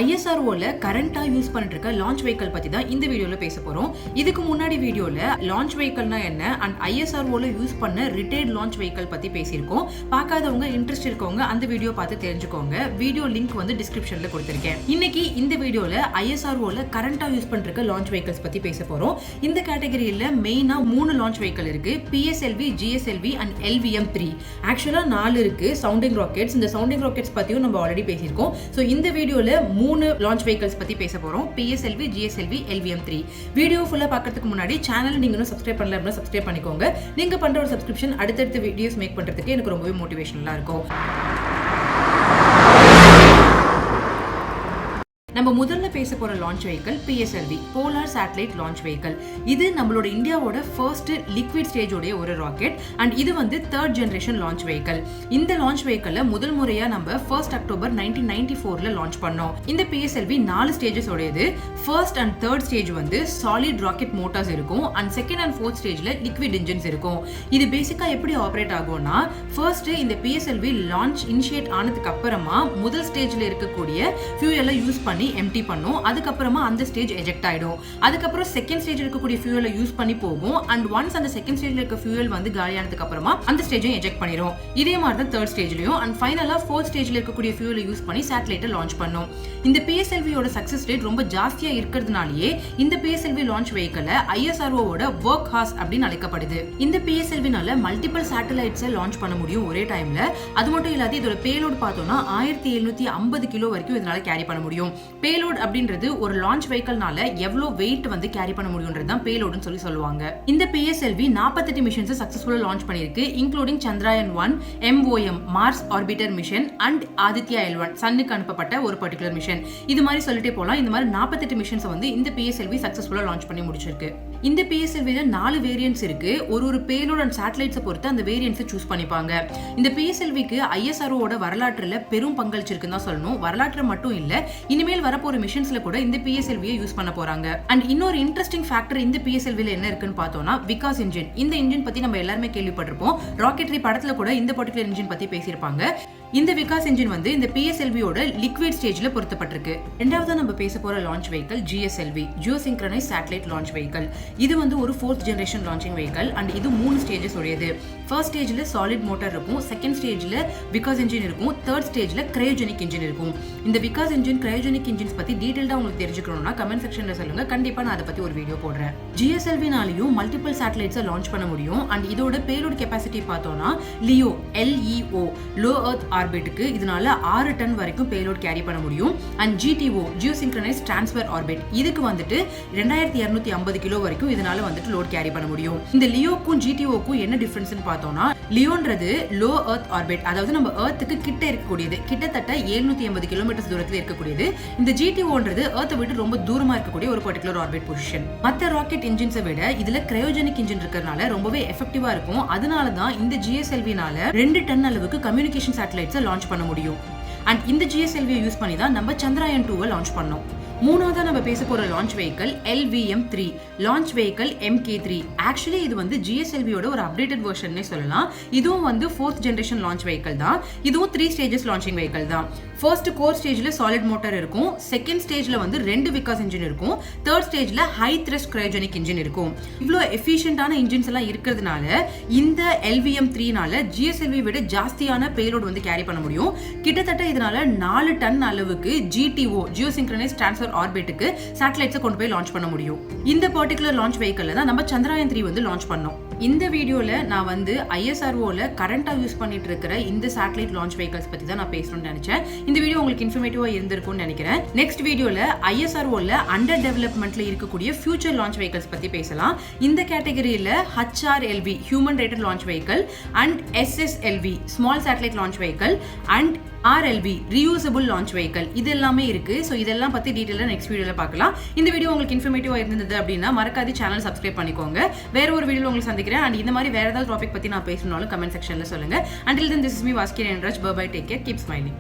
ISROல கரண்டா use பண்ணிட்டு இருக்க launch vehicle பத்தி தான் இந்த வீடியோல பேச போறோம். இதுக்கு முன்னாடி வீடியோல லான்ச் வெஹிக்கிள்னா என்ன அண்ட் ISROல யூஸ் பண்ண ரிட்டையர்ட் லான்ச் வெஹிக்கிள் பத்தி பேசியிருக்கோம். பார்க்காதவங்க இன்ட்ரெஸ்ட் இருக்கவங்க அந்த வீடியோ பார்த்து தெரிஞ்சுக்கோங்க. வீடியோ லிங்க் வந்து டிஸ்கிரிப்ஷன்ல கொடுத்திருக்கேன். இன்னைக்கு இந்த வீடியோல ISROல கரண்டா யூஸ் பண்ணிட்டு இருக்க லான்ச் வெஹிக்கிள்ஸ் பத்தி பேச போறோம். இந்த கேட்டகரியில மெயினா 3 லான்ச் வெஹிக்கிள் இருக்கு. PSLV, GSLV and LVM-3. ஆக்சுவலா 4 இருக்கு சவுண்டிங் ராக்கெட்ஸ். இந்த சவுண்டிங் ராக்கெட்ஸ் பத்தியும் நம்ம ஆல்ரெடி பேசியிருக்கோம். ஸோ இந்த வீடியோல 3 லான்ச் வெஹிக்கிள்ஸ் பத்தி பேச போறோம். PSLV, GSLV, LVM-3. வீடியோ ஃபுல்லா பார்க்கிறதுக்கு முன்னாடி சேனல் நீங்க இன்னும் சப்ஸ்கிரைப் பண்ணல அப்படின்னா சப்ஸ்கிரைப் பண்ணிக்கோங்க. நீங்க பண்ற ஒரு சப்ஸ்கிரிப்ஷன் அடுத்தடுத்த வீடியோஸ் மேக் பண்றதுக்கு எனக்கு ரொம்பவே மோட்டிவேஷனலா இருக்கும். நம்ம முதல்ல பேச போற launch vehicle PSLV, polar satellite launch vehicle. இது நம்மளோட இந்தியாவோட ஃபர்ஸ்ட் லிக்விட் ஸ்டேஜோட ஒரு ராக்கெட் அண்ட் இது வந்து 3rd ஜெனரேஷன் லான்ச் வெஹிக்கிள். இந்த லான்ச் வெஹிக்கிள முதல் முறையா நம்ம 1 அக்டோபர் 1994ல லான்ச் பண்ணோம். இந்த PSLV 4 ஸ்டேஜஸ் உடையது. ஃபர்ஸ்ட் அண்ட் 3rd ஸ்டேஜ் வந்து சாலிட் ராக்கெட் மோட்டார்ஸ் இருக்கும் அண்ட் 2nd அண்ட் 4th ஸ்டேஜ்ல லிக்விட் இன்ஜின்ஸ் இருக்கும். இது பேசிக்கா எப்படி ஆபரேட் ஆகும்னா, ஃபர்ஸ்ட் இந்த PSLV லான்ச் இனிஷியேட் ஆனதுக்கு அப்புறமா முதல் ஸ்டேஜ்ல இருக்கக்கூடிய ஃபியூயலை யூஸ் பண்ணி எம்டி பண்ணும். அதுக்கப்புறமா அந்த ஸ்டேஜ் எஜெக்ட் ஆயிடும். அதுக்கப்புறம் செகண்ட் ஸ்டேஜ் இருக்கக்கூடிய ஃபியூயலை யூஸ் பண்ணி போகும் அண்ட் ஒன்ஸ் அந்த செகண்ட் ஸ்டேஜ்ல இருக்க ஃபியூயல் வந்து காலியானதுக்கு அப்புறமா அந்த ஸ்டேஜையும் எஜெக்ட் பண்ணிரும். இதே மாதிரி தான் 3rd ஸ்டேஜ்லயும் அண்ட் ஃபைனலா 4th ஸ்டேஜ்ல இருக்கக்கூடிய ஃபியூயலை யூஸ் பண்ணி சேட்டலைட்டை லான்ச் பண்ணும். இந்த PSLVயோட சக்சஸ் ரேட் ரொம்ப ஜாஸ்தியா இருக்கிறதுனாலயே இந்த PSLV லான்ச் வெஹிக்கிள ISROவோட ஒர்க் ஹார்ஸ் அப்படின்னு அழைக்கப்படுது. இந்த PSLVனால மல்டிபிள் சேட்டலைட்ஸை லான்ச் பண்ண முடியும் ஒரே டைம்ல. அது மட்டும் இல்லாத இதோட பேலோட் பார்த்தோம்னா 1750 கிலோ வரைக்கும் இதனால கேரி பண்ண முடியும். பேலோட் அப்படின்றது ஒரு லான்ச் வெஹிக்கிள்னால எவ்வளவு வெயிட் வந்து கேரி பண்ண முடியும்ன்றது தான் பேலோட்னு சொல்லுவாங்க. இந்த PSLV 48 மிஷன்ஸ் சக்சஸ்ஃபுல்லா லான்ச் பண்ணிருக்கு, including Chandrayaan 1, MOM Mars orbiter mission and Aditya L1 சன்னுக்கு அனுப்பப்பட்ட ஒரு பர்டிகுலர் மிஷன். இது மாதிரி சொல்லிட்டே போலாம். இந்த மாதிரி 48 மிஷன்ஸ் வந்து இந்த PSLV சக்சஸ்ஃபுல்லா லான்ச் பண்ணி முடிச்சிருக்கு. இந்த PSLVல 4 வேரியன்ட்ஸ் இருக்கு. ஒரு பேலோட் அண்ட் சேட்டலைட்ஸை பொறுத்து அந்த வேரியன்ட்ஸை சூஸ் பண்ணிப்பாங்க. இந்த PSLVக்கு ISROவோட வரலாற்றுல பெரும் பங்களிச்சிருக்குன்னு தான் சொல்லணும். வரலாற்று மட்டும் இல்ல, இனிமேல் வரப்போற மிஷன்ஸ்ல கூட இந்த PSLVயை யூஸ் பண்ண போறாங்க. அண்ட் இன்னொரு இன்ட்ரெஸ்டிங் ஃபேக்டர் இந்த PSLVல என்ன இருக்குன்னு பார்த்தோம்னா, விகாஸ் இன்ஜின். இந்த இன்ஜின் பத்தி நம்ம எல்லாருமே கேள்விப்பட்டிருப்போம். ராக்கெட்ரி படத்துல கூட இந்த பர்டிகுலர் இன்ஜின் பத்தி பேசியிருப்பாங்க. இந்த விகாஸ் இன்ஜின் வந்து இந்த PSLVயோட லிக்விட் ஸ்டேஜ்ல பொருத்தப்பட்டிருக்கு. ரெண்டாவதா நம்ம பேச போற launch vehicle GSLV, geosynchronous satellite launch vehicle. இது வந்து ஒரு 4th generation launching vehicle and இது 3 ஸ்டேஜஸ் உடையது. ஃபர்ஸ்ட் ஸ்டேஜ்ல சாலிட் மோட்டார் இருக்கும், செகண்ட் ஸ்டேஜ்ல விகாஸ் இன்ஜின் இருக்கும், 3rd ஸ்டேஜ்ல கிரையோஜெனிக் இன்ஜின் இருக்கும். இந்த விகாஸ் இன்ஜின், கிரையோஜெனிக் இன்ஜின்ஸ் பத்தி டீடைல்டா உங்களுக்கு தெரிஞ்சுக்கணும்னா கமெண்ட் செக்ஷன்ல சொல்லுங்க. கண்டிப்பா நான் அதை பத்தி ஒரு வீடியோ போடுறேன். GSLVனாலையும் மல்டிபிள் சேட்டலைட்ஸை லான்ச் பண்ண முடியும் அண்ட் இதோட பேலோட் கெபாசிட்டி பார்த்தோம்னா LEO, லோ எர்த் ஆர்பிட்டுக்கு இதனால 6 டன் வரைக்கும் பேலோட் கேரி பண்ண முடியும். அண்ட் GTO, ஜியோசிங்க்ரனைஸ் டிரான்ஸ்ஃபர் ஆர்பிட், இதுக்கு வந்துட்டு 2250 கிலோ வரைக்கும் இதனால வந்துட்டு லோட் கேரி பண்ண முடியும். இந்த லியோக்கும் GTOக்கும் என்ன டிஃபரன்ஸ்னு பார்த்தோம்னா, லியோன்றது லோ எர்த் ஆர்பிட், அதாவது நம்ம எர்த்துக்கு கிட்ட இருக்கக்கூடியது, கிட்டத்தட்ட 780 கிலோமீட்டர் தூரத்தில் இருக்கக்கூடியது. இந்த GTOன்றது எர்த்தை விட்டு ரொம்ப தூரமா இருக்கக்கூடிய ஒரு பர்டிகுலர் ஆர்பிட் பொசிஷன். மற்ற ராக்கெட் இன்ஜின்ஸை விட இதுல கிரையோஜெனிக் இன்ஜின் இருக்கிறதுனால ரொம்பவே எஃபெக்டிவா இருக்கும். அதனால தான் இந்த GSLVனால 2 டன் அளவுக்கு கம்யூனிகேஷன் சேட்டலைட்ஸை லான்ச் பண்ண முடியும். அண்ட் இந்த GSLVயை யூஸ் பண்ணி தான் நம்ம சந்திராயன் 2 லான்ச் பண்ணோம். மூணாவதா நம்ம பேச போற launch vehicle LVM-3, launch vehicle MK3. Actually இது வந்து GSLVயோட ஒரு அப்டேட்டட் வெர்ஷன்னே சொல்லலாம். இதுவும் வந்து 4th ஜெனரேஷன் லான்ச் வெஹிக்கிள் தான். இதுவும் 3 ஸ்டேஜஸ் லான்ச்சிங் வெஹிக்கிள் தான். ஃபர்ஸ்ட் கோர் ஸ்டேஜ்ல சாலிட் மோட்டார் இருக்கும், செகண்ட் ஸ்டேஜ்ல வந்து 2 விகாஸ் இன்ஜின் இருக்கும், 3rd ஸ்டேஜ்ல ஹை த்ரஸ்ட் கிரையோஜெனிக் இன்ஜின் இருக்கும். இவ்வளோ எஃபிஷியன்டான இன்ஜின்ஸ் எல்லாம் இருக்கிறதுனால இந்த LVM-3னால GSLV விட ஜாஸ்தியான பேலோட் வந்து கேரி பண்ண முடியும். கிட்டத்தட்ட இதனால 4 டன் அளவுக்கு GTO, ஜியோசிங்க்ரனைஸ் டிரான்ஸ்ஃபர் ஆர்பிட்டுக்கு சேட்டலைட்ஸை கொண்டு போய் லான்ச் பண்ண முடியும். இந்த பர்டிகுலர் லான்ச் வெஹிக்கிள்ல தான் நம்ம சந்திராயன் 3 வந்து லான்ச் பண்ணோம். இந்த வீடியோல நான் வந்து ISROல கரண்டா யூஸ் பண்ணிட்டு இருக்கிற இந்த சேட்டலைட் லான்ச் வெஹிக்கிள்ஸ் பத்தி தான் நான் பேசணும்னு நினைச்சேன். இந்த வீடியோ உங்களுக்கு இன்ஃபர்மேட்டிவா இருந்திருக்கும்னு நினைக்கிறேன். நெக்ஸ்ட் வீடியோல ISROல அண்டர் டெவலப்மெண்ட்ல இருக்கக்கூடிய ஃபியூச்சர் லான்ச் வெஹிக்கிள்ஸ் பத்தி பேசலாம். இந்த கேட்டகரியில HRLV, human rated launch vehicle and SSLV, small satellite launch vehicle and RLV, reusable launch vehicle, இது எல்லாமே இருக்கு. ஸோ இதெல்லாம் பத்தி டீடைலா நெக்ஸ்ட் வீடியோல பார்க்கலாம். இந்த வீடியோ உங்களுக்கு இன்ஃபர்மேட்டிவா இருந்தது அப்படின்னா மறக்காத சேனல் சப்ஸ்கிரைப் பண்ணிக்கோங்க. வேற ஒரு வீடியோல உங்களுக்கு சந்திக்கிறேன். அண்ட் இந்த மாதிரி வேற ஏதாவது டாபிக் பத்தி நான் பேசணும்னாலும் கமெண்ட் செக்ஷன்ல சொல்லுங்க. Until then, this is me, Vaskir Enraj. Bye bye, take care, keep smiling.